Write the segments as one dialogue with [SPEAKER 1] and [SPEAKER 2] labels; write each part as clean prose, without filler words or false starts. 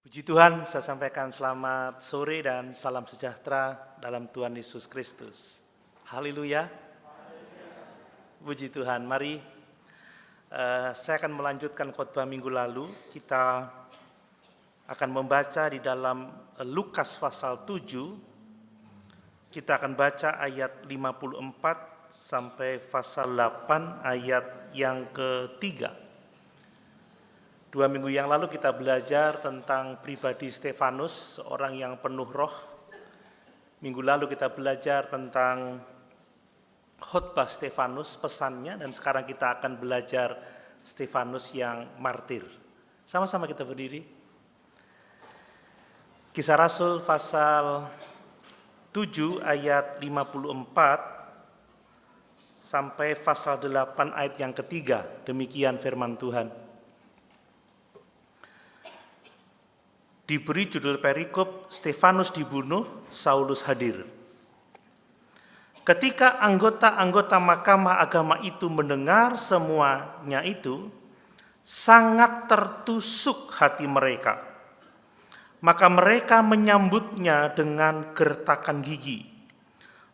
[SPEAKER 1] Puji Tuhan, saya sampaikan selamat sore dan salam sejahtera dalam Tuhan Yesus Kristus. Haleluya. Puji Tuhan, mari saya akan melanjutkan khotbah minggu lalu. Kita akan membaca di dalam Lukas pasal 7. Kita akan baca ayat 54 sampai pasal 8 ayat yang ketiga. 2 minggu yang lalu kita belajar tentang pribadi Stefanus, seorang yang penuh roh. Minggu lalu kita belajar tentang khotbah Stefanus, pesannya, dan sekarang kita akan belajar Stefanus yang martir. Sama-sama kita berdiri. Kisah Rasul pasal 7 ayat 54 sampai pasal 8 ayat yang ketiga. Demikian firman Tuhan. Diberi judul perikop, Stefanus dibunuh, Saulus hadir. Ketika anggota-anggota Mahkamah Agama itu mendengar semuanya itu, sangat tertusuk hati mereka. Maka mereka menyambutnya dengan gertakan gigi.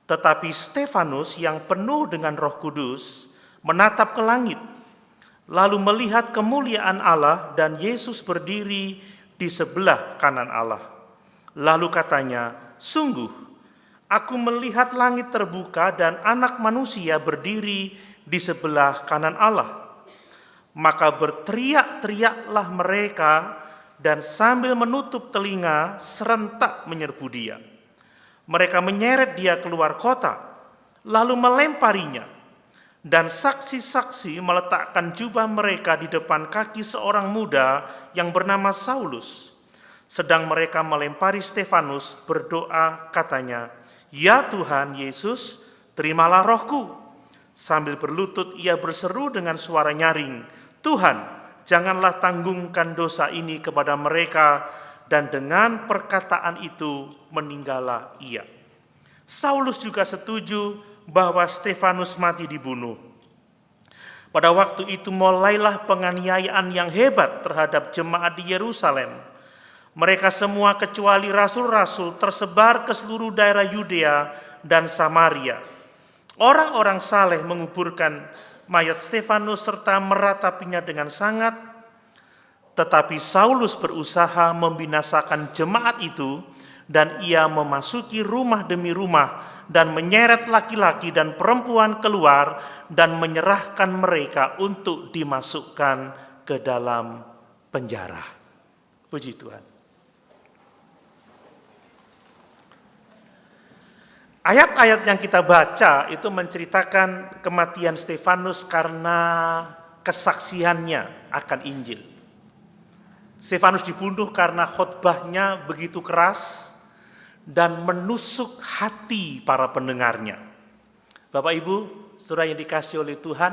[SPEAKER 1] Tetapi Stefanus yang penuh dengan Roh Kudus menatap ke langit, lalu melihat kemuliaan Allah dan Yesus berdiri di sebelah kanan Allah. Lalu katanya, sungguh, aku melihat langit terbuka dan Anak Manusia berdiri di sebelah kanan Allah. Maka berteriak-teriaklah mereka dan sambil menutup telinga serentak menyerbu dia. Mereka menyeret dia keluar kota, lalu melemparinya. Dan saksi-saksi meletakkan jubah mereka di depan kaki seorang muda yang bernama Saulus. Sedang mereka melempari Stefanus, berdoa katanya, "Ya Tuhan Yesus, terimalah rohku." Sambil berlutut ia berseru dengan suara nyaring, "Tuhan, janganlah tanggungkan dosa ini kepada mereka." Dan dengan perkataan itu meninggallah ia. Saulus juga setuju bahwa Stefanus mati dibunuh. Pada waktu itu mulailah penganiayaan yang hebat terhadap jemaat di Yerusalem. Mereka semua kecuali rasul-rasul tersebar ke seluruh daerah Yudea dan Samaria. Orang-orang saleh menguburkan mayat Stefanus serta meratapinya dengan sangat. Tetapi Saulus berusaha membinasakan jemaat itu, dan ia memasuki rumah demi rumah dan menyeret laki-laki dan perempuan keluar dan menyerahkan mereka untuk dimasukkan ke dalam penjara. Puji Tuhan. Ayat-ayat yang kita baca itu menceritakan kematian Stefanus karena kesaksiannya akan Injil. Stefanus dibunuh karena khotbahnya begitu keras dan menusuk hati para pendengarnya. Bapak Ibu, saudara yang dikasihi oleh Tuhan,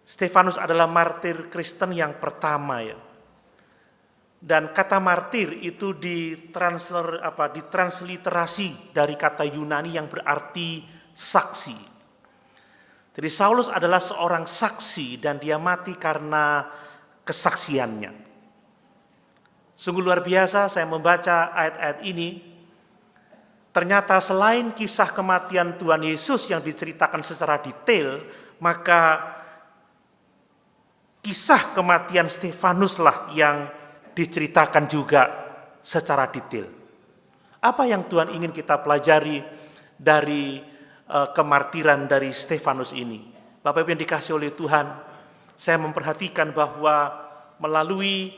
[SPEAKER 1] Stefanus adalah martir Kristen yang pertama ya. Dan kata martir itu ditransliterasi dari kata Yunani yang berarti saksi. Jadi Saulus adalah seorang saksi dan dia mati karena kesaksiannya. Sungguh luar biasa saya membaca ayat-ayat ini. Ternyata selain kisah kematian Tuhan Yesus yang diceritakan secara detail, maka kisah kematian Stefanuslah yang diceritakan juga secara detail. Apa yang Tuhan ingin kita pelajari dari kemartiran dari Stefanus ini? Bapak Ibu yang dikasihi oleh Tuhan, saya memperhatikan bahwa melalui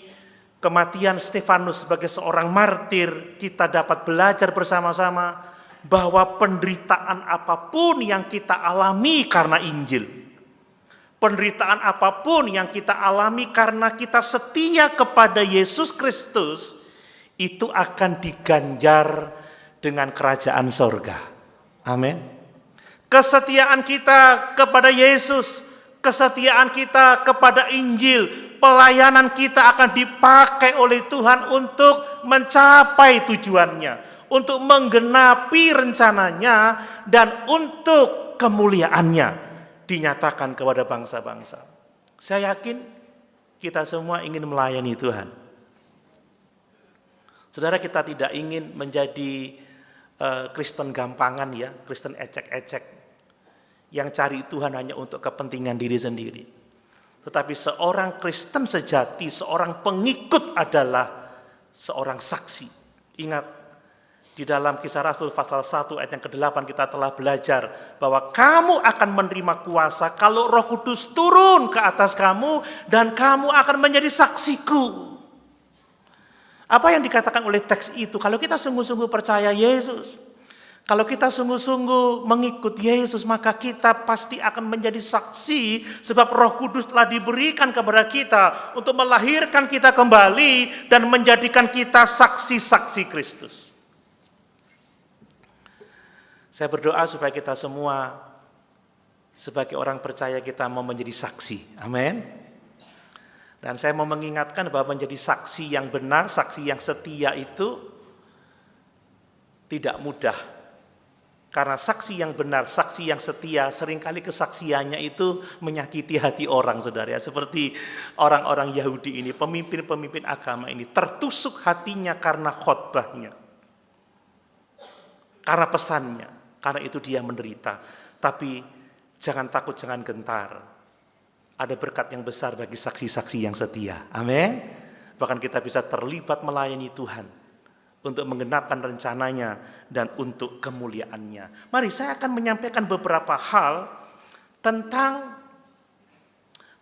[SPEAKER 1] kematian Stefanus sebagai seorang martir, kita dapat belajar bersama-sama bahwa penderitaan apapun yang kita alami karena Injil, penderitaan apapun yang kita alami karena kita setia kepada Yesus Kristus, itu akan diganjar dengan kerajaan sorga. Amin. Kesetiaan kita kepada Yesus, kesetiaan kita kepada Injil, pelayanan kita akan dipakai oleh Tuhan untuk mencapai tujuannya, untuk menggenapi rencananya, dan untuk kemuliaannya dinyatakan kepada bangsa-bangsa. Saya yakin kita semua ingin melayani Tuhan. Saudara, kita tidak ingin menjadi Kristen gampangan ya, Kristen ecek-ecek, yang cari Tuhan hanya untuk kepentingan diri sendiri. Tetapi seorang Kristen sejati, seorang pengikut adalah seorang saksi. Ingat, di dalam Kisah Rasul pasal 1 ayat yang ke-8 kita telah belajar bahwa kamu akan menerima kuasa kalau Roh Kudus turun ke atas kamu dan kamu akan menjadi saksiku. Apa yang dikatakan oleh teks itu? Kalau kita sungguh-sungguh percaya Yesus, kalau kita sungguh-sungguh mengikut Yesus, maka kita pasti akan menjadi saksi, sebab Roh Kudus telah diberikan kepada kita untuk melahirkan kita kembali dan menjadikan kita saksi-saksi Kristus. Saya berdoa supaya kita semua sebagai orang percaya kita mau menjadi saksi. Amin. Dan saya mau mengingatkan bahwa menjadi saksi yang benar, saksi yang setia itu tidak mudah. Karena saksi yang benar, saksi yang setia, seringkali kesaksiannya itu menyakiti hati orang, saudara. Seperti orang-orang Yahudi ini, pemimpin-pemimpin agama ini, tertusuk hatinya karena khotbahnya. Karena pesannya, karena itu dia menderita. Tapi jangan takut, jangan gentar. Ada berkat yang besar bagi saksi-saksi yang setia. Amin. Bahkan kita bisa terlibat melayani Tuhan untuk menggenapkan rencananya dan untuk kemuliaannya. Mari saya akan menyampaikan beberapa hal tentang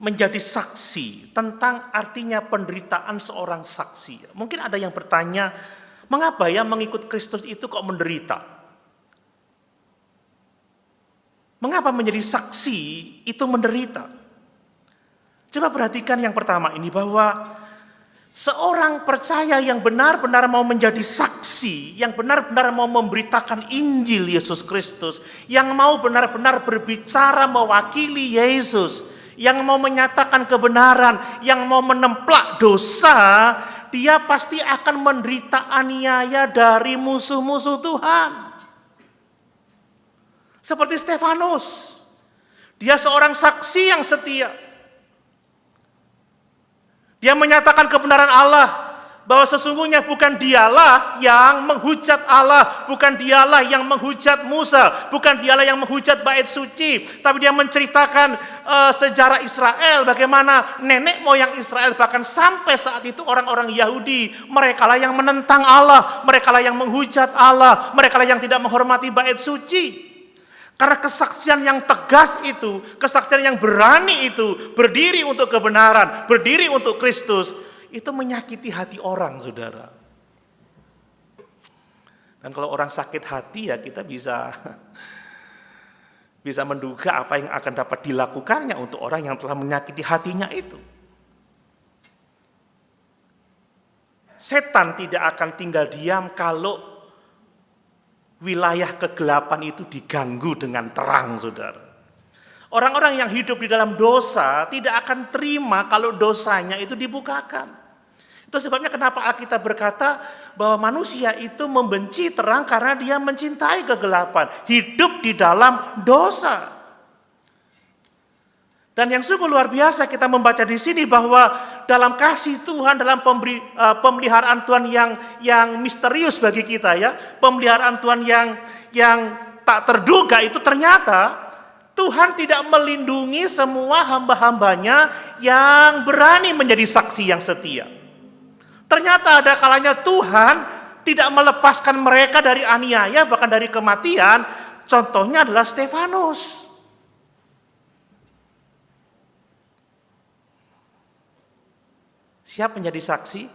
[SPEAKER 1] menjadi saksi, tentang artinya penderitaan seorang saksi. Mungkin ada yang bertanya, mengapa ya mengikut Kristus itu kok menderita? Mengapa menjadi saksi itu menderita? Coba perhatikan yang pertama ini, bahwa seorang percaya yang benar-benar mau menjadi saksi, yang benar-benar mau memberitakan Injil Yesus Kristus, yang mau benar-benar berbicara mewakili Yesus, yang mau menyatakan kebenaran, yang mau menemplak dosa, dia pasti akan menderita aniaya dari musuh-musuh Tuhan. Seperti Stefanus, dia seorang saksi yang setia. Dia menyatakan kebenaran Allah, bahwa sesungguhnya bukan dialah yang menghujat Allah, bukan dialah yang menghujat Musa, bukan dialah yang menghujat bait suci, tapi dia menceritakan sejarah Israel, bagaimana nenek moyang Israel, bahkan sampai saat itu orang-orang Yahudi, merekalah yang menentang Allah, merekalah yang menghujat Allah, merekalah yang tidak menghormati bait suci. Karena kesaksian yang tegas itu, kesaksian yang berani itu, berdiri untuk kebenaran, berdiri untuk Kristus, itu menyakiti hati orang, saudara. Dan kalau orang sakit hati, ya kita bisa menduga apa yang akan dapat dilakukannya untuk orang yang telah menyakiti hatinya itu. Setan tidak akan tinggal diam kalau wilayah kegelapan itu diganggu dengan terang, saudara. Orang-orang yang hidup di dalam dosa tidak akan terima kalau dosanya itu dibukakan. Itu sebabnya kenapa Alkitab berkata bahwa manusia itu membenci terang karena dia mencintai kegelapan, hidup di dalam dosa. Dan yang sungguh luar biasa kita membaca di sini bahwa dalam kasih Tuhan, dalam pemeliharaan Tuhan yang misterius bagi kita ya, pemeliharaan Tuhan yang tak terduga itu, ternyata Tuhan tidak melindungi semua hamba-hambanya yang berani menjadi saksi yang setia. Ternyata ada kalanya Tuhan tidak melepaskan mereka dari aniaya, bahkan dari kematian. Contohnya adalah Stefanus. Siap menjadi saksi,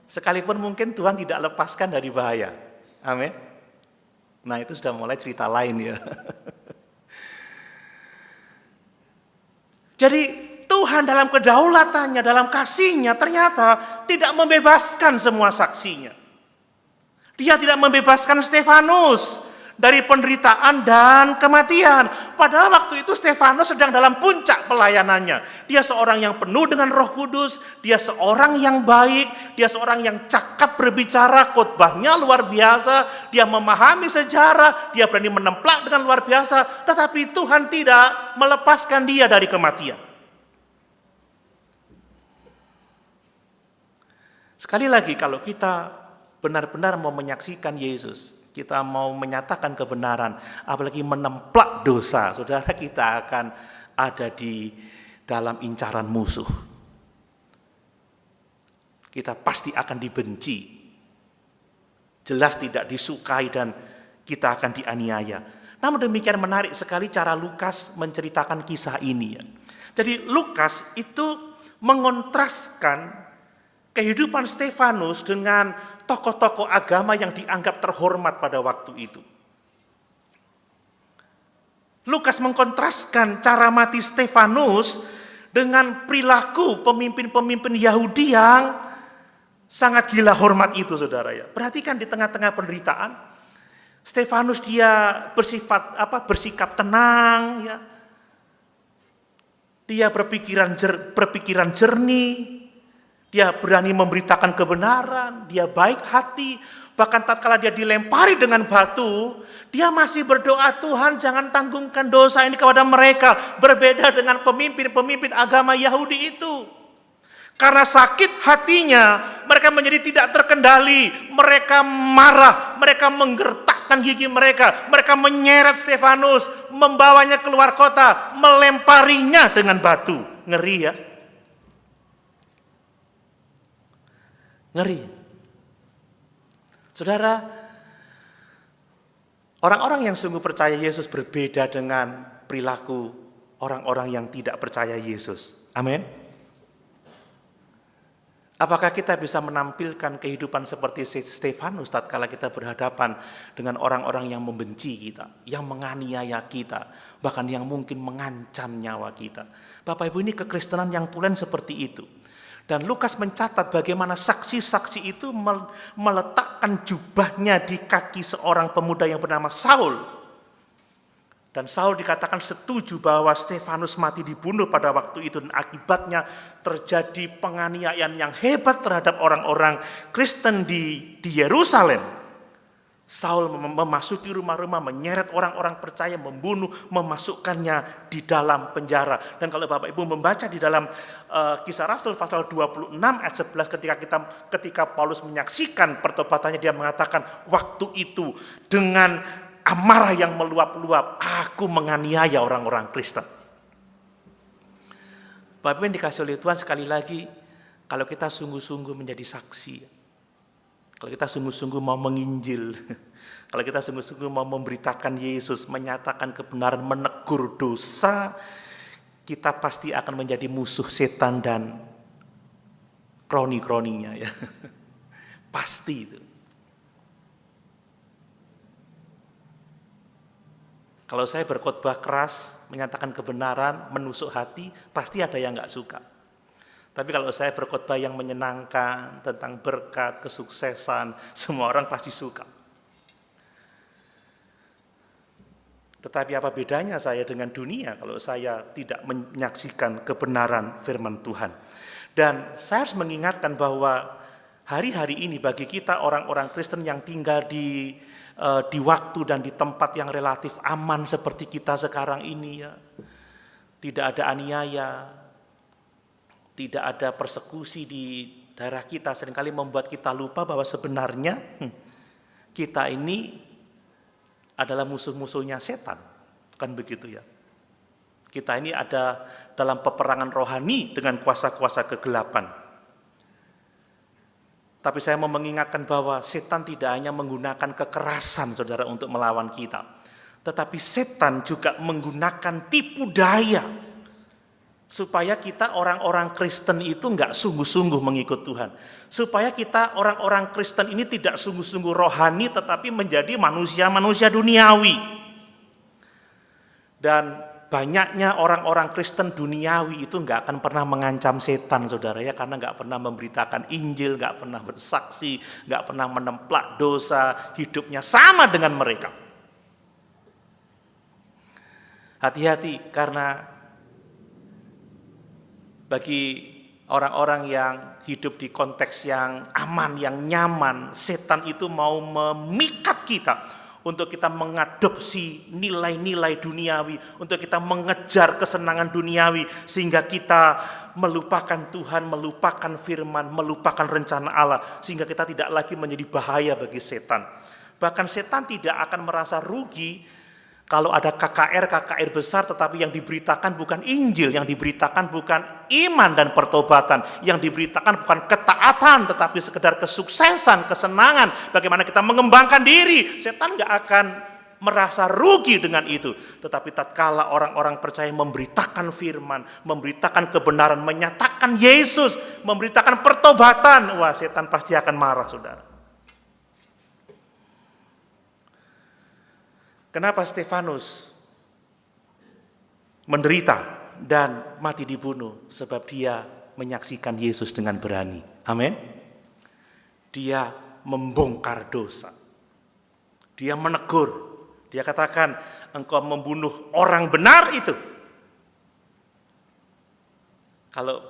[SPEAKER 1] sekalipun mungkin Tuhan tidak lepaskan dari bahaya. Amin. Nah, itu sudah mulai cerita lain ya. Jadi Tuhan dalam kedaulatannya, dalam kasihnya ternyata tidak membebaskan semua saksinya. Dia tidak membebaskan Stefanus dari penderitaan dan kematian. Padahal waktu itu Stefanus sedang dalam puncak pelayanannya. Dia seorang yang penuh dengan Roh Kudus, dia seorang yang baik, dia seorang yang cakap berbicara, khotbahnya luar biasa, dia memahami sejarah, dia berani menemplak dengan luar biasa, tetapi Tuhan tidak melepaskan dia dari kematian. Sekali lagi, kalau kita benar-benar mau menyaksikan Yesus, kita mau menyatakan kebenaran, apalagi menemplak dosa, saudara, kita akan ada di dalam incaran musuh. Kita pasti akan dibenci, jelas tidak disukai, dan kita akan dianiaya. Namun demikian menarik sekali cara Lukas menceritakan kisah ini. Jadi Lukas itu mengontraskan kehidupan Stefanus dengan tokoh-tokoh agama yang dianggap terhormat pada waktu itu. Lukas mengkontraskan cara mati Stefanus dengan perilaku pemimpin-pemimpin Yahudi yang sangat gila hormat itu, saudara ya. Perhatikan di tengah-tengah penderitaan, Stefanus dia bersikap tenang ya. Dia berpikiran jernih. Dia berani memberitakan kebenaran, dia baik hati. Bahkan tatkala dia dilempari dengan batu, dia masih berdoa, Tuhan jangan tanggungkan dosa ini kepada mereka. Berbeda dengan pemimpin-pemimpin agama Yahudi itu. Karena sakit hatinya, mereka menjadi tidak terkendali. Mereka marah, mereka menggertakkan gigi mereka. Mereka menyeret Stefanus, membawanya keluar kota, melemparinya dengan batu. Ngeri ya. Ngeri. Saudara, orang-orang yang sungguh percaya Yesus berbeda dengan perilaku orang-orang yang tidak percaya Yesus. Amin. Apakah kita bisa menampilkan kehidupan seperti Stefanus tatkala kita berhadapan dengan orang-orang yang membenci kita, yang menganiaya kita, bahkan yang mungkin mengancam nyawa kita? Bapak Ibu, ini kekristenan yang tulen seperti itu. Dan Lukas mencatat bagaimana saksi-saksi itu meletakkan jubahnya di kaki seorang pemuda yang bernama Saul. Dan Saul dikatakan setuju bahwa Stefanus mati dibunuh pada waktu itu, dan akibatnya terjadi penganiayaan yang hebat terhadap orang-orang Kristen di Yerusalem. Saul memasuki rumah-rumah, menyeret orang-orang percaya, membunuh, memasukkannya di dalam penjara. Dan kalau Bapak Ibu membaca di dalam Kisah Rasul pasal 26 ayat 11, ketika Paulus menyaksikan pertobatannya, dia mengatakan, waktu itu dengan amarah yang meluap-luap, aku menganiaya orang-orang Kristen. Bapak Ibu yang dikasih oleh Tuhan, sekali lagi, kalau kita sungguh-sungguh menjadi saksi, kalau kita sungguh-sungguh mau menginjil, kalau kita sungguh-sungguh mau memberitakan Yesus, menyatakan kebenaran, menegur dosa, kita pasti akan menjadi musuh setan dan kroni-kroninya ya. Pasti itu. Kalau saya berkhotbah keras, menyatakan kebenaran, menusuk hati, pasti ada yang gak suka. Tapi kalau saya berkhotbah yang menyenangkan, tentang berkat, kesuksesan, semua orang pasti suka. Tetapi apa bedanya saya dengan dunia kalau saya tidak menyaksikan kebenaran firman Tuhan? Dan saya harus mengingatkan bahwa hari-hari ini bagi kita orang-orang Kristen yang tinggal di waktu dan di tempat yang relatif aman seperti kita sekarang ini ya, tidak ada aniaya, tidak ada persekusi di daerah kita, seringkali membuat kita lupa bahwa sebenarnya kita ini adalah musuh-musuhnya setan, kan begitu ya. Kita ini ada dalam peperangan rohani dengan kuasa-kuasa kegelapan. Tapi saya mau mengingatkan bahwa setan tidak hanya menggunakan kekerasan, saudara, untuk melawan kita. Tetapi setan juga menggunakan tipu daya supaya kita orang-orang Kristen itu enggak sungguh-sungguh mengikut Tuhan. Supaya kita orang-orang Kristen ini tidak sungguh-sungguh rohani, tetapi menjadi manusia-manusia duniawi. Dan banyaknya orang-orang Kristen duniawi itu enggak akan pernah mengancam setan, saudara ya, karena enggak pernah memberitakan Injil, enggak pernah bersaksi, enggak pernah menemplak dosa, hidupnya sama dengan mereka. Hati-hati, karena bagi orang-orang yang hidup di konteks yang aman, yang nyaman, setan itu mau memikat kita untuk kita mengadopsi nilai-nilai duniawi, untuk kita mengejar kesenangan duniawi, sehingga kita melupakan Tuhan, melupakan firman, melupakan rencana Allah, sehingga kita tidak lagi menjadi bahaya bagi setan. Bahkan setan tidak akan merasa rugi kalau ada KKR besar, tetapi yang diberitakan bukan Injil, yang diberitakan bukan iman dan pertobatan, yang diberitakan bukan ketaatan, tetapi sekedar kesuksesan, kesenangan, bagaimana kita mengembangkan diri. Setan gak akan merasa rugi dengan itu. Tetapi tatkala orang-orang percaya memberitakan firman, memberitakan kebenaran, menyatakan Yesus, memberitakan pertobatan, wah, setan pasti akan marah, saudara. Kenapa Stefanus menderita dan mati dibunuh? Sebab dia menyaksikan Yesus dengan berani. Amin. Dia membongkar dosa. Dia menegur. Dia katakan, engkau membunuh orang benar itu. Kalau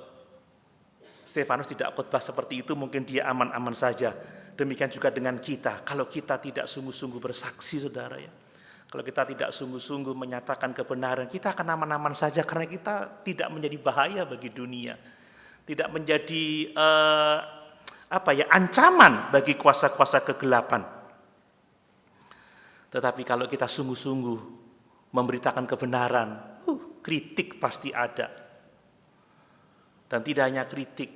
[SPEAKER 1] Stefanus tidak khotbah seperti itu, mungkin dia aman-aman saja. Demikian juga dengan kita. Kalau kita tidak sungguh-sungguh bersaksi, saudara, ya. Kalau kita tidak sungguh-sungguh menyatakan kebenaran, kita akan aman-aman saja karena kita tidak menjadi bahaya bagi dunia. Tidak menjadi ancaman bagi kuasa-kuasa kegelapan. Tetapi kalau kita sungguh-sungguh memberitakan kebenaran, kritik pasti ada. Dan tidak hanya kritik,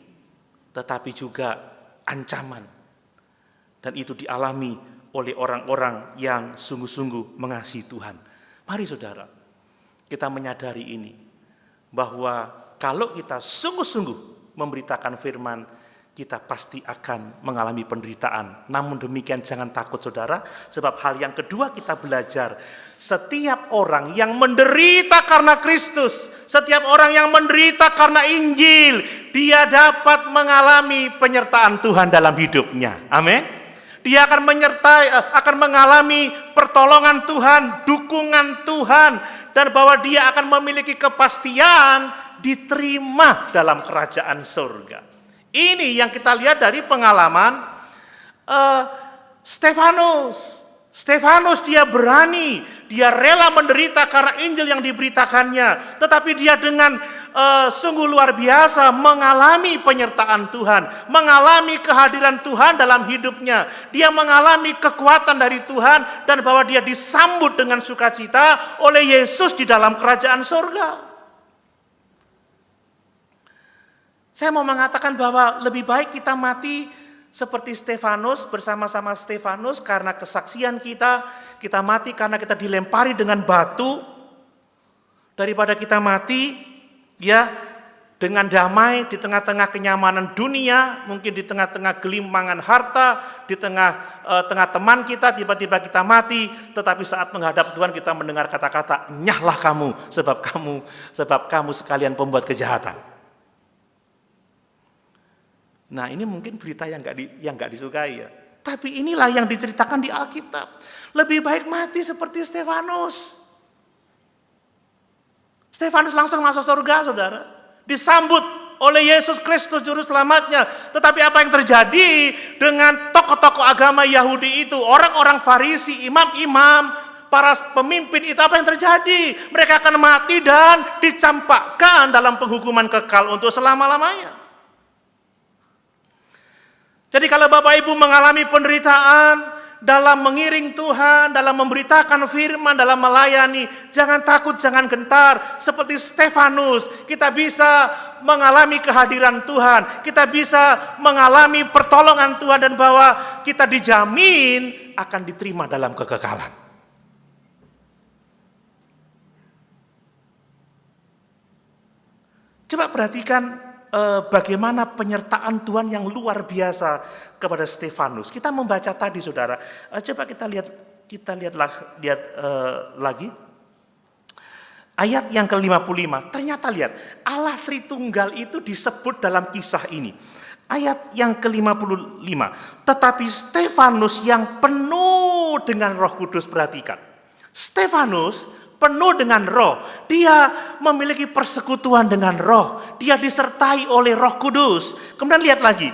[SPEAKER 1] tetapi juga ancaman. Dan itu dialami oleh orang-orang yang sungguh-sungguh mengasihi Tuhan. Mari saudara, kita menyadari ini, bahwa kalau kita sungguh-sungguh memberitakan firman, kita pasti akan mengalami penderitaan. Namun demikian jangan takut, saudara, sebab hal yang kedua kita belajar, setiap orang yang menderita karena Kristus, setiap orang yang menderita karena Injil, dia dapat mengalami penyertaan Tuhan dalam hidupnya. Amin. Dia akan akan mengalami pertolongan Tuhan, dukungan Tuhan, dan bahwa dia akan memiliki kepastian diterima dalam kerajaan surga. Ini yang kita lihat dari pengalaman Stefanus. Stefanus dia berani, dia rela menderita karena Injil yang diberitakannya, tetapi dia dengan sungguh luar biasa mengalami penyertaan Tuhan, mengalami kehadiran Tuhan dalam hidupnya. Dia mengalami kekuatan dari Tuhan dan bahwa dia disambut dengan sukacita oleh Yesus di dalam kerajaan surga. Saya mau mengatakan bahwa lebih baik kita mati seperti Stefanus, bersama-sama Stefanus, karena kesaksian kita mati karena kita dilempari dengan batu, daripada kita mati ya dengan damai di tengah-tengah kenyamanan dunia, mungkin di tengah-tengah gelimangan harta, di tengah teman kita, tiba-tiba kita mati, tetapi saat menghadap Tuhan kita mendengar kata-kata, nyahlah kamu, sebab kamu sekalian pembuat kejahatan. Nah, ini mungkin berita yang nggak disukai ya. Tapi inilah yang diceritakan di Alkitab. Lebih baik mati seperti Stefanus. Stefanus langsung masuk surga, saudara. Disambut oleh Yesus Kristus juru selamatnya. Tetapi apa yang terjadi dengan tokoh-tokoh agama Yahudi itu, orang-orang Farisi, imam-imam, para pemimpin itu, apa yang terjadi? Mereka akan mati dan dicampakkan dalam penghukuman kekal untuk selama-lamanya. Jadi kalau Bapak Ibu mengalami penderitaan dalam mengiring Tuhan, dalam memberitakan firman, dalam melayani, jangan takut, jangan gentar. Seperti Stefanus, kita bisa mengalami kehadiran Tuhan, kita bisa mengalami pertolongan Tuhan, dan bahwa kita dijamin akan diterima dalam kekekalan. Coba perhatikan bagaimana penyertaan Tuhan yang luar biasa kepada Stefanus. Kita membaca tadi, saudara. Coba kita lihat lagi. Ayat yang ke-55. Ternyata lihat, Allah Tritunggal itu disebut dalam kisah ini. Ayat yang ke-55. Tetapi Stefanus yang penuh dengan Roh Kudus, perhatikan. Stefanus penuh dengan roh. Dia memiliki persekutuan dengan roh. Dia disertai oleh Roh Kudus. Kemudian lihat lagi.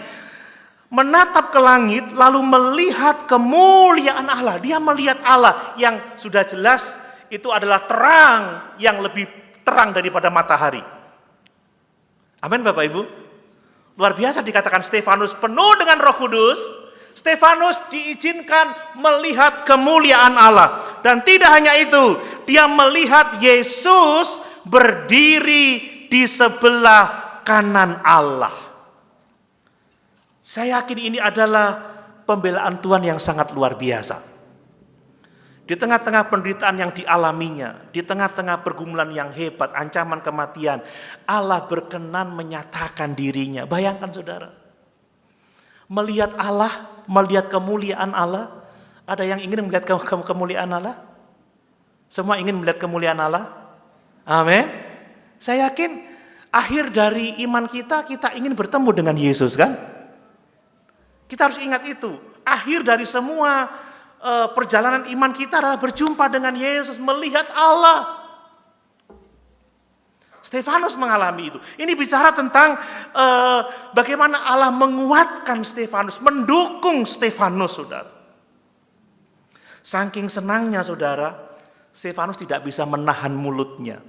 [SPEAKER 1] menatap ke langit lalu melihat kemuliaan Allah. Dia melihat Allah yang sudah jelas itu adalah terang yang lebih terang daripada matahari. Amin Bapak Ibu. Luar biasa dikatakan Stefanus penuh dengan Roh Kudus. Stefanus diizinkan melihat kemuliaan Allah. Dan tidak hanya itu, dia melihat Yesus berdiri di sebelah kanan Allah. Saya yakin ini adalah pembelaan Tuhan yang sangat luar biasa. Di tengah-tengah penderitaan yang dialaminya, di tengah-tengah pergumulan yang hebat, ancaman kematian, Allah berkenan menyatakan dirinya. Bayangkan saudara, melihat Allah, melihat kemuliaan Allah. Ada yang ingin melihat kemuliaan Allah? Semua ingin melihat kemuliaan Allah? Amin. Saya yakin akhir dari iman kita ingin bertemu dengan Yesus kan? Kita harus ingat itu. Akhir dari semua perjalanan iman kita adalah berjumpa dengan Yesus, melihat Allah. Stefanus mengalami itu. Ini bicara tentang bagaimana Allah menguatkan Stefanus, mendukung Stefanus, saudara. Saking senangnya, saudara, Stefanus tidak bisa menahan mulutnya.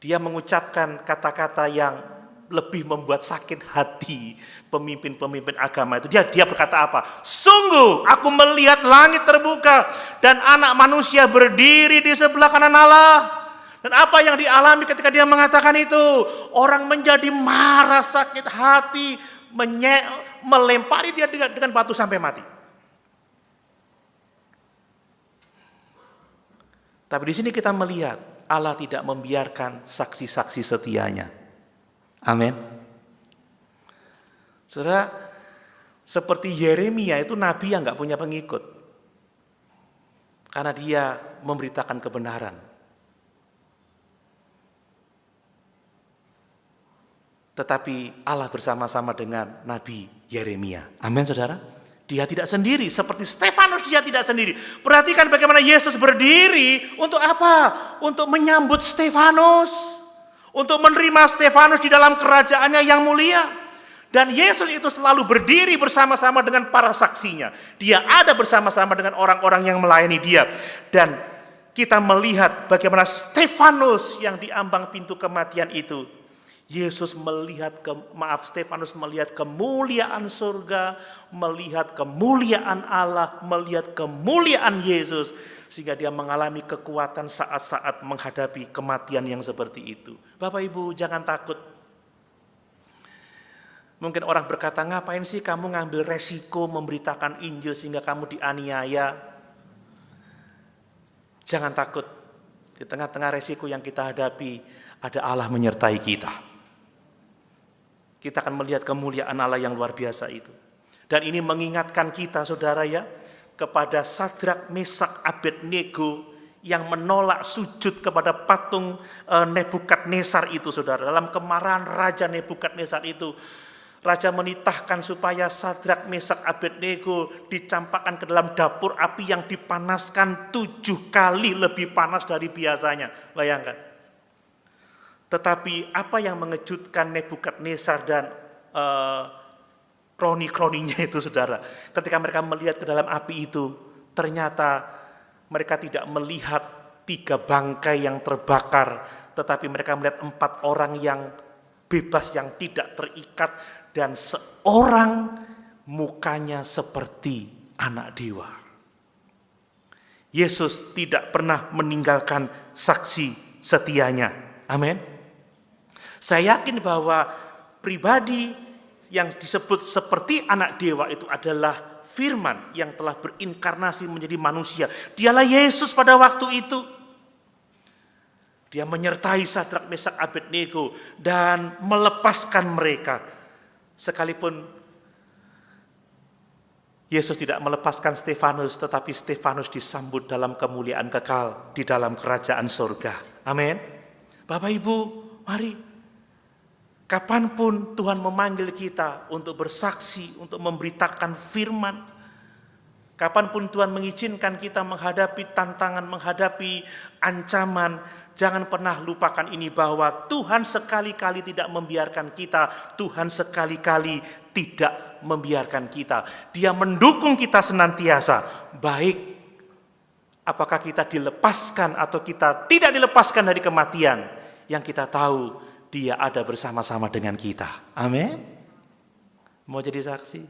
[SPEAKER 1] Dia mengucapkan kata-kata yang lebih membuat sakit hati pemimpin-pemimpin agama itu. Dia berkata apa? Sungguh aku melihat langit terbuka dan anak manusia berdiri di sebelah kanan Allah. Dan apa yang dialami ketika dia mengatakan itu? Orang menjadi marah, sakit hati, melempari dia dengan batu sampai mati. Tapi di sini kita melihat Allah tidak membiarkan saksi-saksi setianya. Amin. Saudara, seperti Yeremia itu nabi yang gak punya pengikut. Karena dia memberitakan kebenaran. Tetapi Allah bersama-sama dengan Nabi Yeremia. Amin saudara. Dia tidak sendiri. Seperti Stefanus dia tidak sendiri. Perhatikan bagaimana Yesus berdiri untuk apa? Untuk menyambut Stefanus. Untuk menerima Stefanus di dalam kerajaannya yang mulia. Dan Yesus itu selalu berdiri bersama-sama dengan para saksinya. Dia ada bersama-sama dengan orang-orang yang melayani dia. Dan kita melihat bagaimana Stefanus yang diambang pintu kematian itu. Stefanus melihat kemuliaan surga, melihat kemuliaan Allah, melihat kemuliaan Yesus. Sehingga dia mengalami kekuatan saat-saat menghadapi kematian yang seperti itu. Bapak Ibu jangan takut. Mungkin orang berkata, ngapain sih kamu ngambil resiko memberitakan Injil sehingga kamu dianiaya? Jangan takut. Di tengah-tengah resiko yang kita hadapi, ada Allah menyertai kita. Kita akan melihat kemuliaan Allah yang luar biasa itu. Dan ini mengingatkan kita saudara ya, kepada Sadrak, Mesak, Abednego yang menolak sujud kepada patung Nebukadnezar itu saudara. Dalam kemarahan Raja Nebukadnezar itu, Raja menitahkan supaya Sadrak, Mesak, Abednego dicampakkan ke dalam dapur api yang dipanaskan 7 kali lebih panas dari biasanya. Bayangkan. Tetapi apa yang mengejutkan Nebukadnezar dan kroni-kroninya itu saudara, ketika mereka melihat ke dalam api itu, ternyata mereka tidak melihat 3 bangkai yang terbakar, tetapi mereka melihat 4 orang yang bebas, yang tidak terikat, dan seorang mukanya seperti anak dewa. Yesus tidak pernah meninggalkan saksi setianya. Amin. Saya yakin bahwa pribadi yang disebut seperti anak dewa itu adalah Firman yang telah berinkarnasi menjadi manusia. Dialah Yesus pada waktu itu. Dia menyertai Sadrak, Mesak, Abednego dan melepaskan mereka. Sekalipun Yesus tidak melepaskan Stefanus, tetapi Stefanus disambut dalam kemuliaan kekal di dalam kerajaan surga. Amin. Bapak Ibu, mari. Kapanpun Tuhan memanggil kita untuk bersaksi, untuk memberitakan firman. Kapanpun Tuhan mengizinkan kita menghadapi tantangan, menghadapi ancaman, jangan pernah lupakan ini bahwa Tuhan sekali-kali tidak membiarkan kita, Tuhan sekali-kali tidak membiarkan kita. Dia mendukung kita senantiasa. Baik apakah kita dilepaskan atau kita tidak dilepaskan dari kematian, yang kita tahu Dia ada bersama-sama dengan kita. Amin. Mau jadi saksi?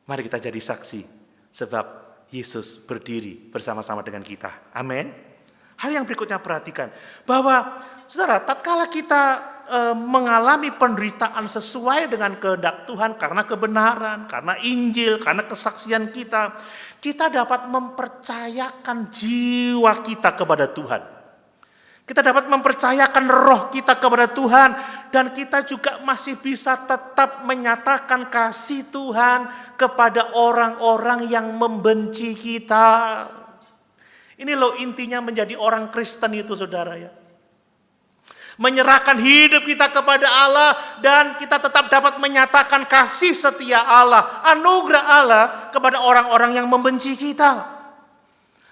[SPEAKER 1] Mari kita jadi saksi, sebab Yesus berdiri bersama-sama dengan kita. Amin. Hal yang berikutnya perhatikan, bahwa saudara, tatkala kita mengalami penderitaan sesuai dengan kehendak Tuhan karena kebenaran, karena Injil, karena kesaksian kita, kita dapat mempercayakan jiwa kita kepada Tuhan. Kita dapat mempercayakan roh kita kepada Tuhan, dan kita juga masih bisa tetap menyatakan kasih Tuhan kepada orang-orang yang membenci kita. Ini loh intinya menjadi orang Kristen itu, saudara ya. Menyerahkan hidup kita kepada Allah, dan kita tetap dapat menyatakan kasih setia Allah, anugerah Allah kepada orang-orang yang membenci kita.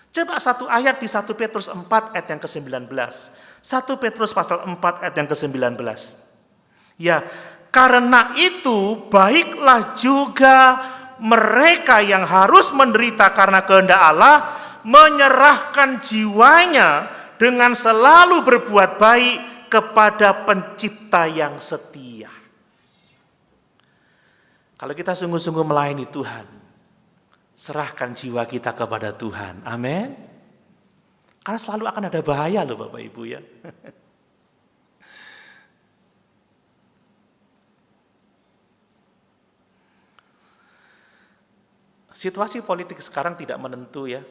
[SPEAKER 1] Coba satu ayat di 1 Petrus 4 ayat yang ke-19. 1 Petrus pasal 4 ayat yang ke-19. Ya, karena itu baiklah juga mereka yang harus menderita karena kehendak Allah menyerahkan jiwanya dengan selalu berbuat baik kepada Pencipta yang setia. Kalau kita sungguh-sungguh melayani Tuhan, serahkan jiwa kita kepada Tuhan. Amin. Karena selalu akan ada bahaya loh Bapak Ibu ya. Situasi politik sekarang tidak menentu ya.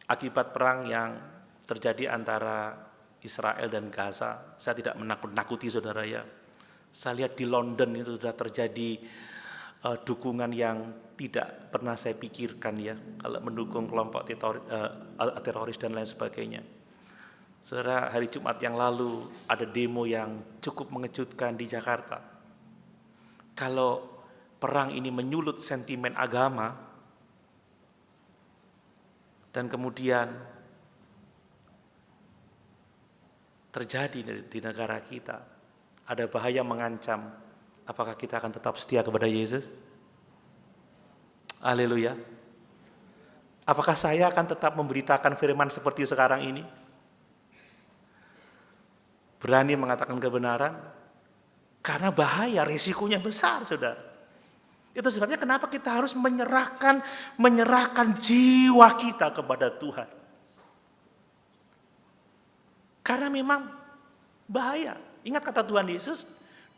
[SPEAKER 1] Akibat perang yang terjadi antara Israel dan Gaza, saya tidak menakut-nakuti saudara ya. Saya lihat di London itu sudah terjadi dukungan yang tidak pernah saya pikirkan ya, kalau mendukung kelompok teroris dan lain sebagainya. Saudara, hari Jumat yang lalu ada demo yang cukup mengejutkan di Jakarta. Kalau perang ini menyulut sentimen agama, dan kemudian terjadi di negara kita, ada bahaya mengancam, apakah kita akan tetap setia kepada Yesus? Haleluya. Apakah saya akan tetap memberitakan firman seperti sekarang ini? Berani mengatakan kebenaran? Karena bahaya, risikonya besar, saudara. Itu sebabnya kenapa kita harus menyerahkan jiwa kita kepada Tuhan. Karena memang bahaya. Ingat kata Tuhan Yesus,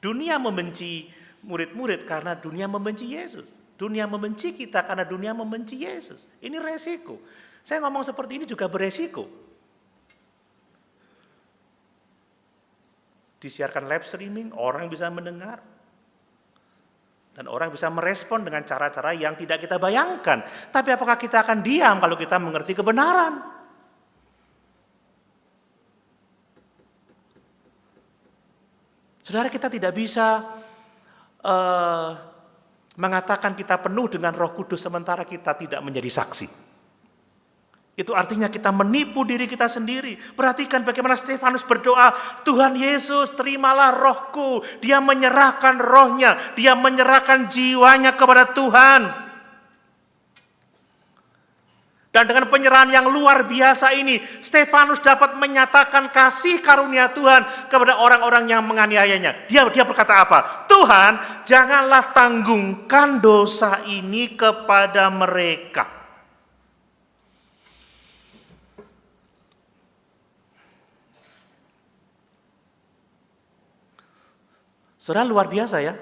[SPEAKER 1] dunia membenci murid-murid karena dunia membenci Yesus. Dunia membenci kita karena dunia membenci Yesus. Ini resiko. Saya ngomong seperti ini juga beresiko. Disiarkan live streaming, orang bisa mendengar. Dan orang bisa merespon dengan cara-cara yang tidak kita bayangkan. Tapi apakah kita akan diam kalau kita mengerti kebenaran? Saudara, kita tidak bisa mengatakan kita penuh dengan Roh Kudus sementara kita tidak menjadi saksi. Itu artinya kita menipu diri kita sendiri. Perhatikan bagaimana Stefanus berdoa, Tuhan Yesus terimalah rohku. Dia menyerahkan rohnya, dia menyerahkan jiwanya kepada Tuhan. Dan dengan penyerahan yang luar biasa ini, Stefanus dapat menyatakan kasih karunia Tuhan kepada orang-orang yang menganiayanya. Dia berkata apa? Tuhan, janganlah tanggungkan dosa ini kepada mereka. Saudara, luar biasa ya.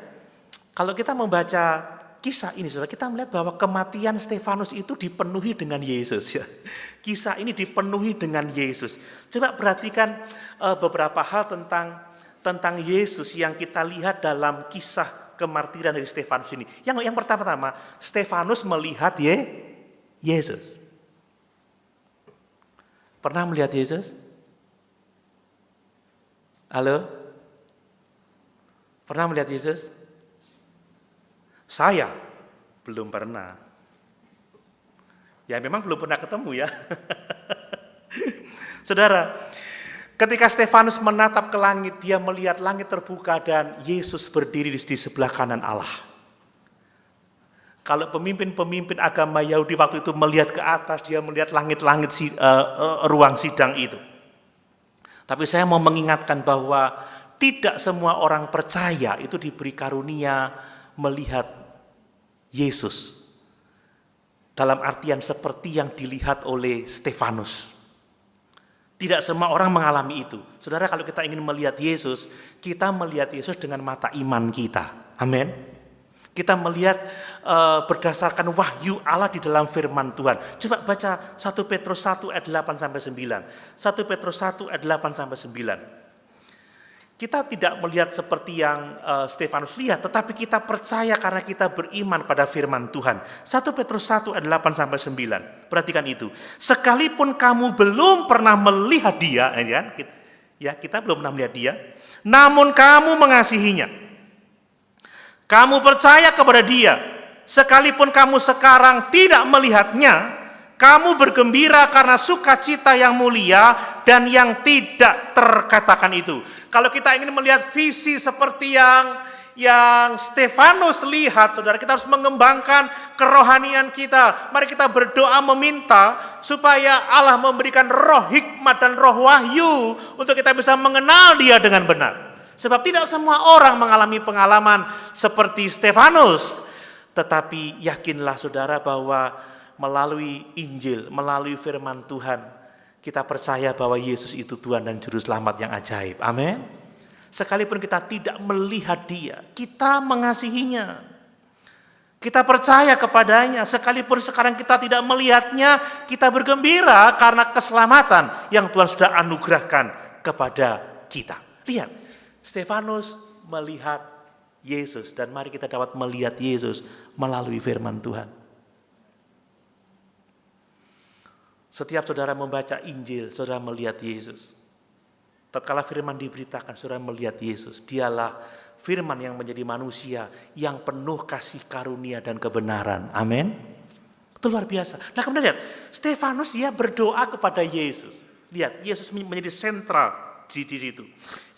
[SPEAKER 1] Kalau kita membaca kisah ini, saudara, kita melihat bahwa kematian Stefanus itu dipenuhi dengan Yesus. Ya. Kisah ini dipenuhi dengan Yesus. Coba perhatikan beberapa hal tentang Yesus yang kita lihat dalam kisah kemartiran dari Stefanus ini. Yang pertama-tama, Stefanus melihat Yesus. Pernah melihat Yesus? Halo? Pernah melihat Yesus? Saya belum pernah. Ya memang belum pernah ketemu ya. Saudara, Ketika Stefanus menatap ke langit, dia melihat langit terbuka dan Yesus berdiri di sebelah kanan Allah. Kalau pemimpin-pemimpin agama Yahudi waktu itu melihat ke atas, dia melihat langit-langit ruang sidang itu. Tapi saya mau mengingatkan bahwa tidak semua orang percaya itu diberi karunia melihat Yesus. Dalam artian seperti yang dilihat oleh Stefanus. Tidak semua orang mengalami itu. Saudara, kalau kita ingin melihat Yesus, kita melihat Yesus dengan mata iman kita. Amin. Kita melihat berdasarkan wahyu Allah di dalam firman Tuhan. Coba baca 1 Petrus 1 ayat 8-9. 1 Petrus 1 ayat 8-9. Kita tidak melihat seperti yang Stefanus lihat, tetapi kita percaya karena kita beriman pada firman Tuhan. 1 Petrus 1 ayat 8-9. Perhatikan itu. Sekalipun kamu belum pernah melihat dia, kita belum pernah melihat dia, namun kamu mengasihinya. Kamu percaya kepada dia. Sekalipun kamu sekarang tidak melihatnya, kamu bergembira karena sukacita yang mulia dan yang tidak terkatakan itu. Kalau kita ingin melihat visi seperti yang Stefanus lihat, saudara, kita harus mengembangkan kerohanian kita. Mari kita berdoa meminta supaya Allah memberikan roh hikmat dan roh wahyu untuk kita bisa mengenal dia dengan benar. Sebab tidak semua orang mengalami pengalaman seperti Stefanus. Tetapi yakinlah saudara bahwa melalui Injil, melalui firman Tuhan, kita percaya bahwa Yesus itu Tuhan dan Juru Selamat yang ajaib. Amin. Sekalipun kita tidak melihat dia, kita mengasihinya. Kita percaya kepadanya. Sekalipun sekarang kita tidak melihatnya, kita bergembira karena keselamatan yang Tuhan sudah anugerahkan kepada kita. Lihat, Stefanus melihat Yesus, dan mari kita dapat melihat Yesus melalui firman Tuhan. Setiap saudara membaca Injil, saudara melihat Yesus. Tatkala firman diberitakan, saudara melihat Yesus. Dialah firman yang menjadi manusia, yang penuh kasih karunia dan kebenaran. Amin. Itu luar biasa. Nah kemudian lihat, Stefanus dia berdoa kepada Yesus. Lihat, Yesus menjadi sentral di situ.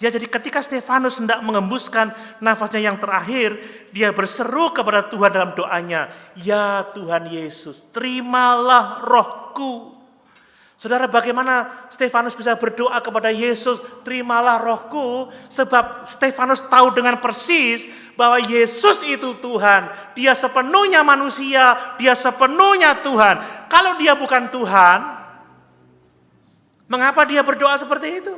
[SPEAKER 1] Ya, jadi ketika Stefanus hendak mengembuskan nafasnya yang terakhir, dia berseru kepada Tuhan dalam doanya, "Ya Tuhan Yesus, terimalah rohku." Saudara, bagaimana Stefanus bisa berdoa kepada Yesus, "Terimalah rohku"? Sebab Stefanus tahu dengan persis bahwa Yesus itu Tuhan. Dia sepenuhnya manusia, dia sepenuhnya Tuhan. Kalau dia bukan Tuhan, mengapa dia berdoa seperti itu?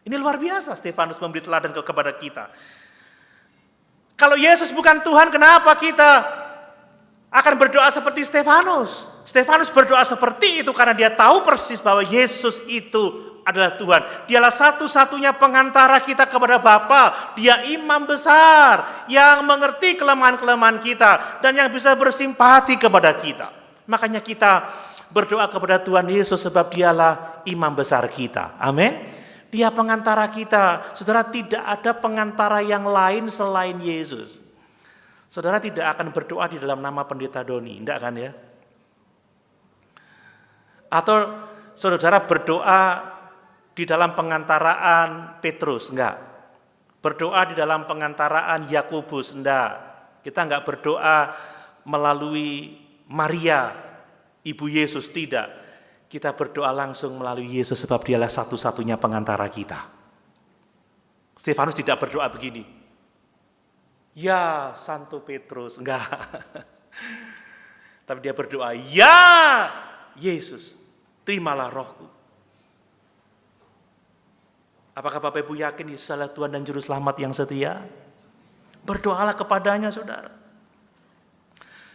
[SPEAKER 1] Ini luar biasa Stefanus memberi teladan kepada kita. Kalau Yesus bukan Tuhan, kenapa kita akan berdoa seperti Stefanus? Stefanus berdoa seperti itu karena dia tahu persis bahwa Yesus itu adalah Tuhan. Dialah satu-satunya pengantara kita kepada Bapa. Dia imam besar yang mengerti kelemahan-kelemahan kita dan yang bisa bersimpati kepada kita. Makanya kita berdoa kepada Tuhan Yesus sebab dialah imam besar kita. Amin. Dia pengantara kita. Saudara, tidak ada pengantara yang lain selain Yesus. Saudara tidak akan berdoa di dalam nama Pendeta Doni, enggak kan ya? Atau saudara berdoa di dalam pengantaraan Petrus, enggak. Berdoa di dalam pengantaraan Yakobus, enggak. Kita enggak berdoa melalui Maria, Ibu Yesus, tidak. Kita berdoa langsung melalui Yesus sebab dialah satu-satunya pengantara kita. Stefanus tidak berdoa begini, "Ya Santo Petrus", enggak. Tapi dia berdoa, "Ya Yesus, terimalah rohku." Apakah Bapak Ibu yakin Yesus adalah Tuhan dan Juru Selamat yang setia? Berdoalah kepadanya, saudara.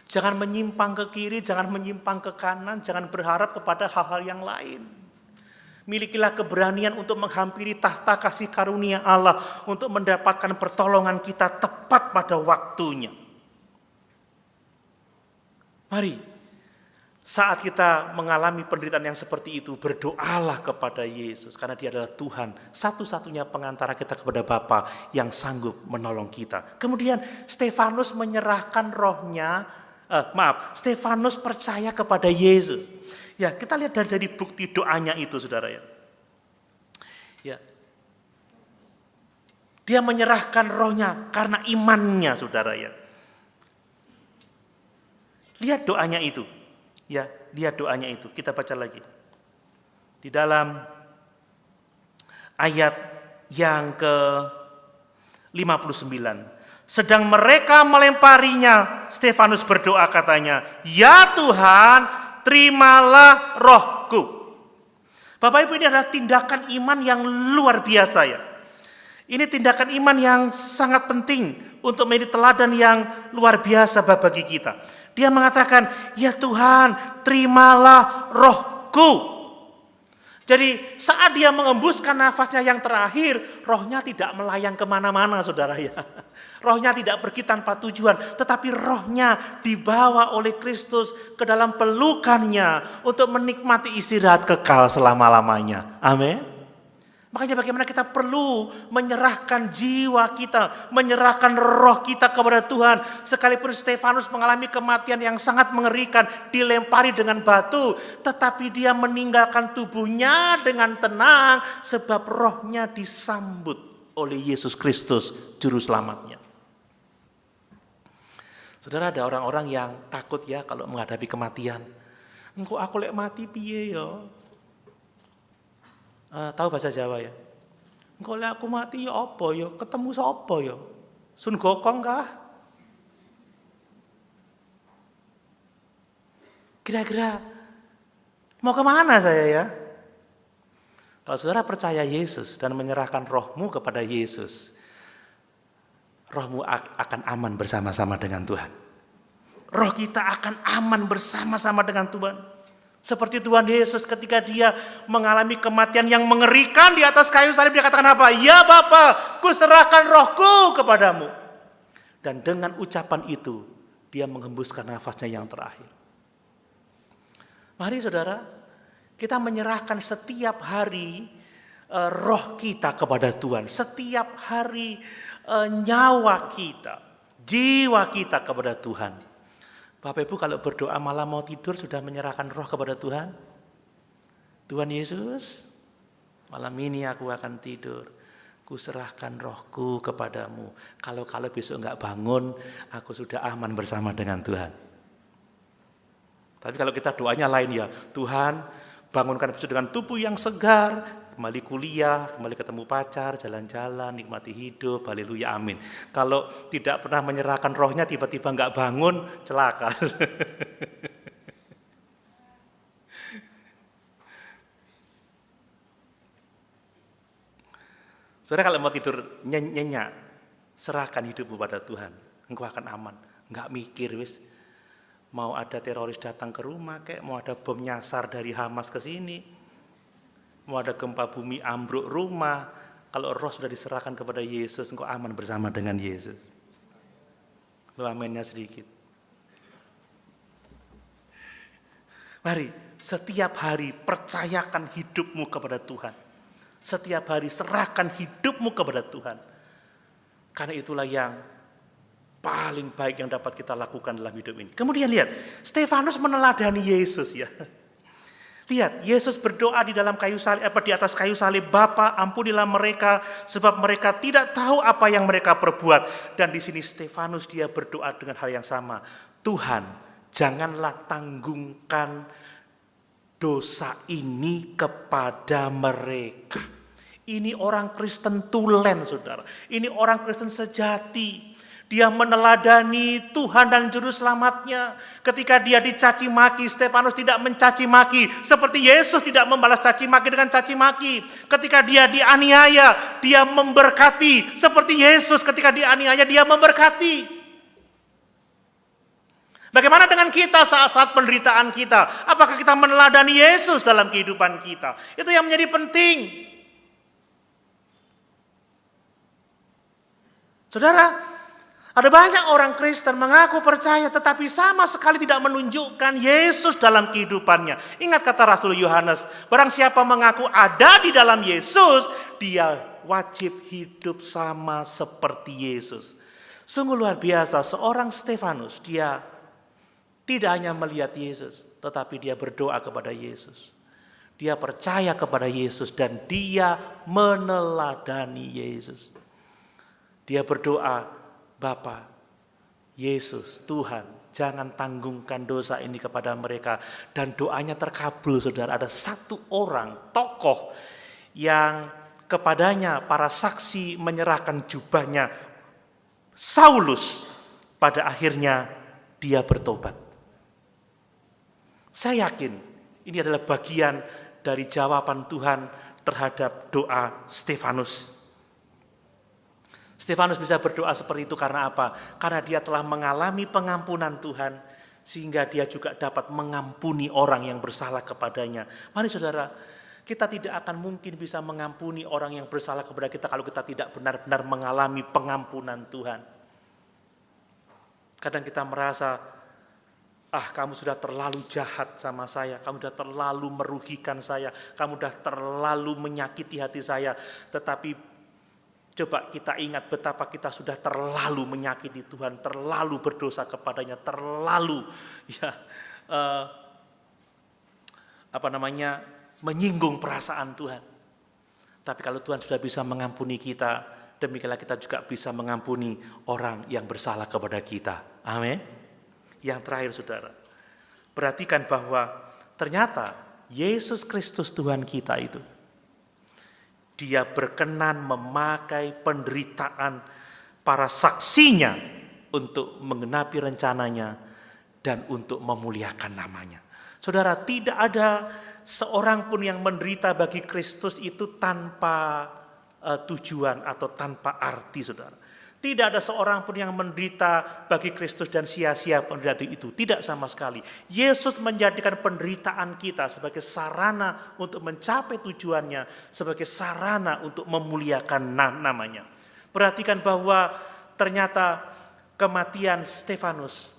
[SPEAKER 1] Jangan menyimpang ke kiri, jangan menyimpang ke kanan, jangan berharap kepada hal-hal yang lain. Milikilah keberanian untuk menghampiri tahta kasih karunia Allah, untuk mendapatkan pertolongan kita tepat pada waktunya. Mari, saat kita mengalami penderitaan yang seperti itu, berdoalah kepada Yesus, karena dia adalah Tuhan, satu-satunya pengantara kita kepada Bapa yang sanggup menolong kita. Kemudian Stefanus menyerahkan rohnya Stefanus percaya kepada Yesus. Ya, kita lihat dari bukti doanya itu, saudara ya. Ya. Dia menyerahkan rohnya karena imannya, saudara ya. Lihat doanya itu. Ya, lihat doanya itu. Kita baca lagi. Di dalam ayat yang ke-59. Sedang mereka melemparinya, Stefanus berdoa katanya, "Ya Tuhan, terimalah rohku." Bapak Ibu, ini adalah tindakan iman yang luar biasa ya. Ini tindakan iman yang sangat penting untuk menjadi teladan yang luar biasa bagi kita. Dia mengatakan, "Ya Tuhan, terimalah rohku." Jadi saat dia mengembuskan nafasnya yang terakhir, rohnya tidak melayang kemana-mana, saudara ya. Rohnya tidak pergi tanpa tujuan, tetapi rohnya dibawa oleh Kristus ke dalam pelukannya untuk menikmati istirahat kekal selama-lamanya. Amin. Makanya bagaimana kita perlu menyerahkan jiwa kita, menyerahkan roh kita kepada Tuhan. Sekalipun Stefanus mengalami kematian yang sangat mengerikan, dilempari dengan batu, tetapi dia meninggalkan tubuhnya dengan tenang sebab rohnya disambut oleh Yesus Kristus, juru selamatnya. Saudara, ada orang-orang yang takut ya kalau menghadapi kematian. Engko aku lek mati piye ya? Tahu bahasa Jawa ya? Engko lek aku mati ya apa ya? Ketemu sapa ya? Sun Gokong kah? Kira-kira mau kemana saya ya? Kalau saudara percaya Yesus dan menyerahkan rohmu kepada Yesus, rohmu akan aman bersama-sama dengan Tuhan. Roh kita akan aman bersama-sama dengan Tuhan. Seperti Tuhan Yesus ketika dia mengalami kematian yang mengerikan di atas kayu salib, dia katakan apa? "Ya Bapa, ku serahkan rohku kepadamu." Dan dengan ucapan itu, dia menghembuskan nafasnya yang terakhir. Mari saudara, kita menyerahkan setiap hari roh kita kepada Tuhan. Setiap hari nyawa kita, jiwa kita kepada Tuhan. Bapak Ibu kalau berdoa malam mau tidur sudah menyerahkan roh kepada Tuhan? Tuhan Yesus, malam ini aku akan tidur. Ku serahkan rohku kepadamu. Kalau besok enggak bangun, aku sudah aman bersama dengan Tuhan. Tapi kalau kita doanya lain ya, Tuhan bangunkan besok dengan tubuh yang segar, kembali kuliah, kembali ketemu pacar, jalan-jalan, nikmati hidup, haleluya, amin. Kalau tidak pernah menyerahkan rohnya, tiba-tiba enggak bangun, celaka. Saudara kalau mau tidur nyenyak, serahkan hidupmu pada Tuhan, engkau akan aman. Enggak mikir wis, mau ada teroris datang ke rumah, kayak mau ada bom nyasar dari Hamas ke sini, mau ada gempa bumi ambruk rumah. Kalau roh sudah diserahkan kepada Yesus, engkau aman bersama dengan Yesus. Lu amennya sedikit. Mari, setiap hari percayakan hidupmu kepada Tuhan. Setiap hari serahkan hidupmu kepada Tuhan. Karena itulah yang paling baik yang dapat kita lakukan dalam hidup ini. Kemudian lihat, Stefanus meneladani Yesus ya. Lihat, Yesus berdoa di dalam kayu salib, di atas kayu salib, "Bapa, ampunilah mereka sebab mereka tidak tahu apa yang mereka perbuat." Dan di sini Stefanus dia berdoa dengan hal yang sama. "Tuhan, janganlah tanggungkan dosa ini kepada mereka." Ini orang Kristen tulen, saudara. Ini orang Kristen sejati. Dia meneladani Tuhan dan Juru Selamatnya. Ketika dia dicaci maki, Stefanus tidak mencaci maki. Seperti Yesus tidak membalas caci maki dengan caci maki. Ketika dia dianiaya, dia memberkati. Seperti Yesus ketika dianiaya, dia memberkati. Bagaimana dengan kita saat-saat penderitaan kita? Apakah kita meneladani Yesus dalam kehidupan kita? Itu yang menjadi penting. Saudara, ada banyak orang Kristen mengaku percaya tetapi sama sekali tidak menunjukkan Yesus dalam kehidupannya. Ingat kata Rasul Yohanes, barang siapa mengaku ada di dalam Yesus, dia wajib hidup sama seperti Yesus. Sungguh luar biasa, seorang Stefanus dia Tidak hanya melihat Yesus, tetapi dia berdoa kepada Yesus. Dia percaya kepada Yesus dan dia meneladani Yesus. Dia berdoa, Bapa, Yesus, Tuhan, jangan tanggungkan dosa ini kepada mereka. Dan doanya terkabul, saudara. Ada satu orang, tokoh, yang kepadanya para saksi menyerahkan jubahnya. Saulus, pada akhirnya dia bertobat. Saya yakin ini adalah bagian dari jawaban Tuhan terhadap doa Stefanus. Stefanus bisa berdoa seperti itu karena apa? Karena dia telah mengalami pengampunan Tuhan, sehingga dia juga dapat mengampuni orang yang bersalah kepadanya. Mari saudara, kita tidak akan mungkin bisa mengampuni orang yang bersalah kepada kita kalau kita tidak benar-benar mengalami pengampunan Tuhan. Kadang kita merasa, kamu sudah terlalu jahat sama saya, kamu sudah terlalu merugikan saya, kamu sudah terlalu menyakiti hati saya. Tetapi coba kita ingat betapa kita sudah terlalu menyakiti Tuhan, terlalu berdosa kepadanya, terlalu menyinggung perasaan Tuhan. Tapi kalau Tuhan sudah bisa mengampuni kita, demikianlah kita juga bisa mengampuni orang yang bersalah kepada kita. Amin. Yang terakhir saudara, perhatikan bahwa ternyata Yesus Kristus Tuhan kita itu, dia berkenan memakai penderitaan para saksinya untuk menggenapi rencananya dan untuk memuliakan namanya. Saudara, tidak ada seorang pun yang menderita bagi Kristus itu tanpa tujuan atau tanpa arti, saudara. Tidak ada seorang pun yang menderita bagi Kristus dan sia-sia penderitaan itu. Tidak sama sekali. Yesus menjadikan penderitaan kita sebagai sarana untuk mencapai tujuannya, sebagai sarana untuk memuliakan namanya. Perhatikan bahwa ternyata kematian Stefanus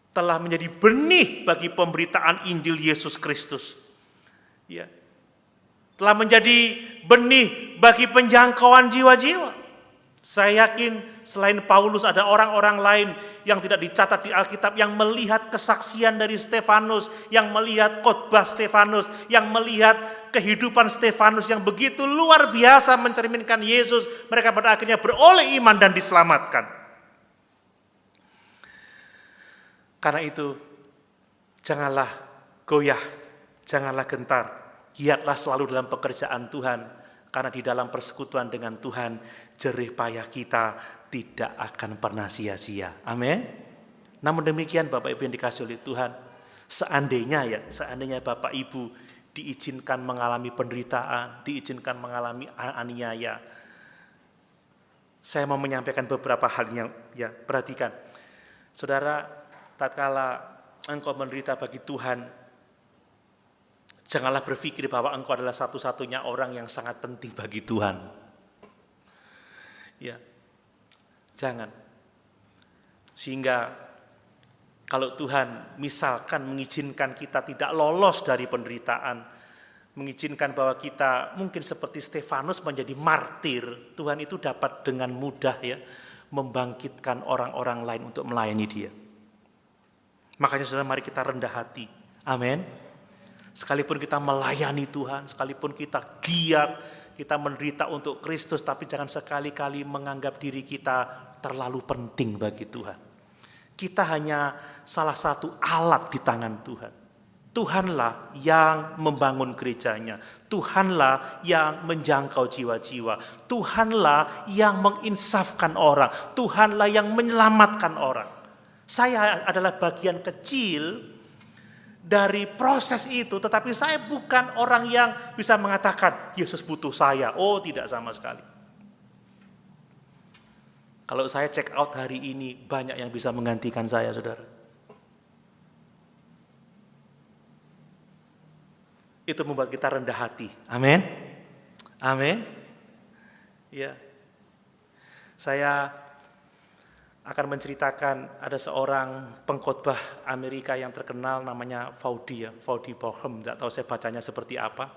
[SPEAKER 1] telah menjadi benih bagi pemberitaan Injil Yesus Kristus. Ya. Telah menjadi benih bagi penjangkauan jiwa-jiwa. Saya yakin selain Paulus ada orang-orang lain yang tidak dicatat di Alkitab yang melihat kesaksian dari Stefanus, yang melihat khotbah Stefanus, yang melihat kehidupan Stefanus yang begitu luar biasa mencerminkan Yesus. Mereka pada akhirnya beroleh iman dan diselamatkan. Karena itu janganlah goyah, janganlah gentar, giatlah selalu dalam pekerjaan Tuhan. Karena di dalam persekutuan dengan Tuhan, jerih payah kita tidak akan pernah sia-sia. Amin. Namun demikian Bapak Ibu yang dikasihi oleh Tuhan, seandainya Bapak Ibu diizinkan mengalami penderitaan, diizinkan mengalami aniaya, saya mau menyampaikan beberapa hal yang perhatikan. Saudara, tatkala engkau menderita bagi Tuhan, janganlah berpikir bahwa engkau adalah satu-satunya orang yang sangat penting bagi Tuhan. Ya, jangan. Sehingga kalau Tuhan misalkan mengizinkan kita tidak lolos dari penderitaan, mengizinkan bahwa kita mungkin seperti Stefanus menjadi martir, Tuhan itu dapat dengan mudah membangkitkan orang-orang lain untuk melayani Dia. Makanya saudara, mari kita rendah hati. Amin. Sekalipun kita melayani Tuhan, sekalipun kita giat, kita menderita untuk Kristus, tapi jangan sekali-kali menganggap diri kita terlalu penting bagi Tuhan. Kita hanya salah satu alat di tangan Tuhan. Tuhanlah yang membangun gerejanya. Tuhanlah yang menjangkau jiwa-jiwa. Tuhanlah yang menginsafkan orang. Tuhanlah yang menyelamatkan orang. Saya adalah bagian kecil dari proses itu, tetapi saya bukan orang yang bisa mengatakan Yesus butuh saya. Oh, tidak sama sekali. Kalau saya check out hari ini, banyak yang bisa menggantikan saya, saudara. Itu membuat kita rendah hati. Amin. Amin. Ya. Saya akan menceritakan ada seorang pengkhotbah Amerika yang terkenal namanya Faudy Bochum. Tidak tahu saya bacanya seperti apa.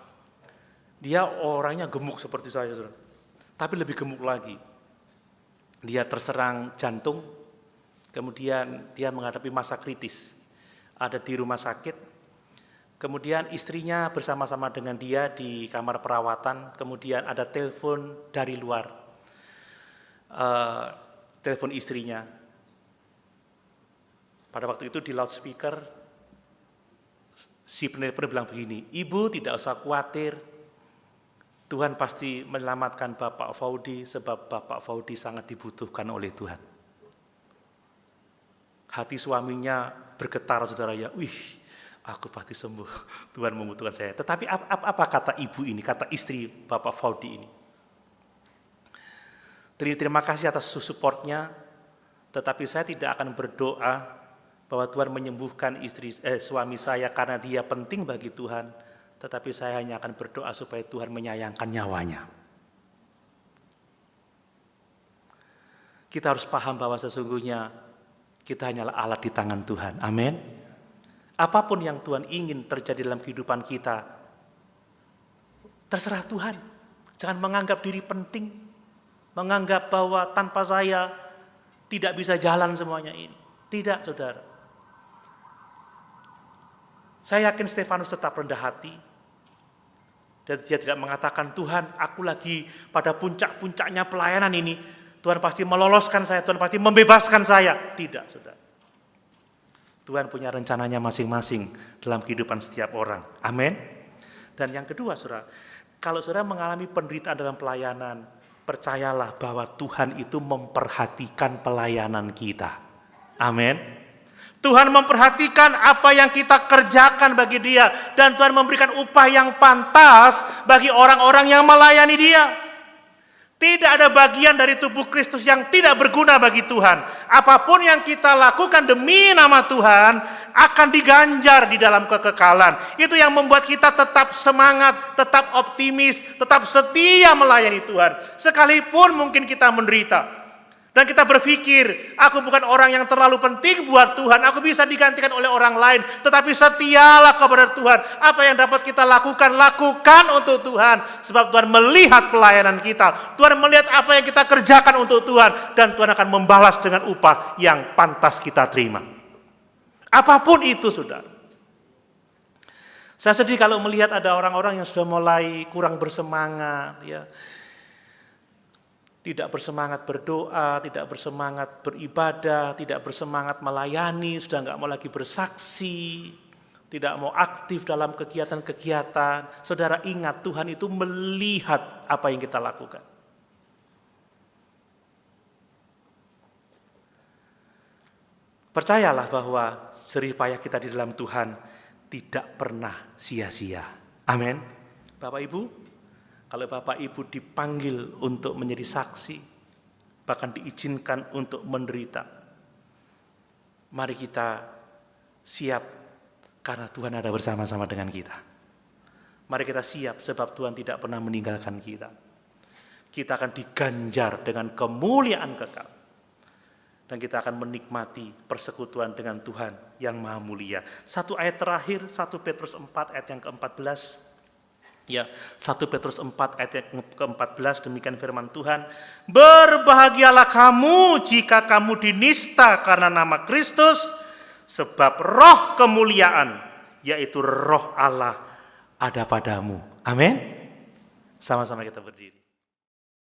[SPEAKER 1] Dia orangnya gemuk seperti saya, tapi lebih gemuk lagi. Dia terserang jantung, Kemudian dia menghadapi masa kritis, ada di rumah sakit. Kemudian istrinya bersama-sama dengan dia di kamar perawatan. Kemudian ada telepon dari luar, telepon istrinya. Pada waktu itu di loudspeaker, si penelpon bilang begini, "Ibu tidak usah khawatir, Tuhan pasti menyelamatkan Bapak Faudi sebab Bapak Faudi sangat dibutuhkan oleh Tuhan." Hati suaminya bergetar, saudara ya, wih, aku pasti sembuh, Tuhan membutuhkan saya. Tetapi apa kata ibu ini, kata istri Bapak Faudi ini? Terima kasih atas supportnya, tetapi saya tidak akan berdoa bahwa Tuhan menyembuhkan suami saya karena dia penting bagi Tuhan. Tetapi saya hanya akan berdoa supaya Tuhan menyayangkan nyawanya. Kita harus paham bahwa sesungguhnya kita hanyalah alat di tangan Tuhan. Amin. Apapun yang Tuhan ingin terjadi dalam kehidupan kita, terserah Tuhan. Jangan menganggap diri penting, menganggap bahwa tanpa saya tidak bisa jalan semuanya ini. Tidak, saudara. Saya yakin Stefanus tetap rendah hati. Dan dia tidak mengatakan, Tuhan, aku lagi pada puncak-puncaknya pelayanan ini. Tuhan pasti meloloskan saya, Tuhan pasti membebaskan saya. Tidak, saudara. Tuhan punya rencananya masing-masing dalam kehidupan setiap orang. Amin. Dan yang kedua, saudara, kalau saudara mengalami penderitaan dalam pelayanan, percayalah bahwa Tuhan itu memperhatikan pelayanan kita. Amin. Tuhan memperhatikan apa yang kita kerjakan bagi dia. Dan Tuhan memberikan upah yang pantas bagi orang-orang yang melayani dia. Tidak ada bagian dari tubuh Kristus yang tidak berguna bagi Tuhan. Apapun yang kita lakukan demi nama Tuhan akan diganjar di dalam kekekalan. Itu yang membuat kita tetap semangat, tetap optimis, tetap setia melayani Tuhan. Sekalipun mungkin kita menderita. Dan kita berpikir, aku bukan orang yang terlalu penting buat Tuhan. Aku bisa digantikan oleh orang lain. Tetapi setialah kepada Tuhan. Apa yang dapat kita lakukan, lakukan untuk Tuhan. Sebab Tuhan melihat pelayanan kita. Tuhan melihat apa yang kita kerjakan untuk Tuhan. Dan Tuhan akan membalas dengan upah yang pantas kita terima. Apapun itu, saudara. Saya sedih kalau melihat ada orang-orang yang sudah mulai kurang bersemangat, ya. Tidak bersemangat berdoa, tidak bersemangat beribadah, tidak bersemangat melayani, sudah nggak mau lagi bersaksi, tidak mau aktif dalam kegiatan-kegiatan. Saudara ingat, Tuhan itu melihat apa yang kita lakukan. Percayalah bahwa jerih payah kita di dalam Tuhan tidak pernah sia-sia. Amin. Bapak Ibu, kalau Bapak Ibu dipanggil untuk menjadi saksi, bahkan diizinkan untuk menderita, mari kita siap karena Tuhan ada bersama-sama dengan kita. Mari kita siap sebab Tuhan tidak pernah meninggalkan kita. Kita akan diganjar dengan kemuliaan kekal. Dan kita akan menikmati persekutuan dengan Tuhan yang maha mulia. Satu ayat terakhir, 1 Petrus 4 ayat yang ke-14. Ya, 1 Petrus 4 ayat ke-14, demikian firman Tuhan. Berbahagialah kamu jika kamu dinista karena nama Kristus, sebab roh kemuliaan, yaitu roh Allah ada padamu. Amin. Sama-sama kita berdiri.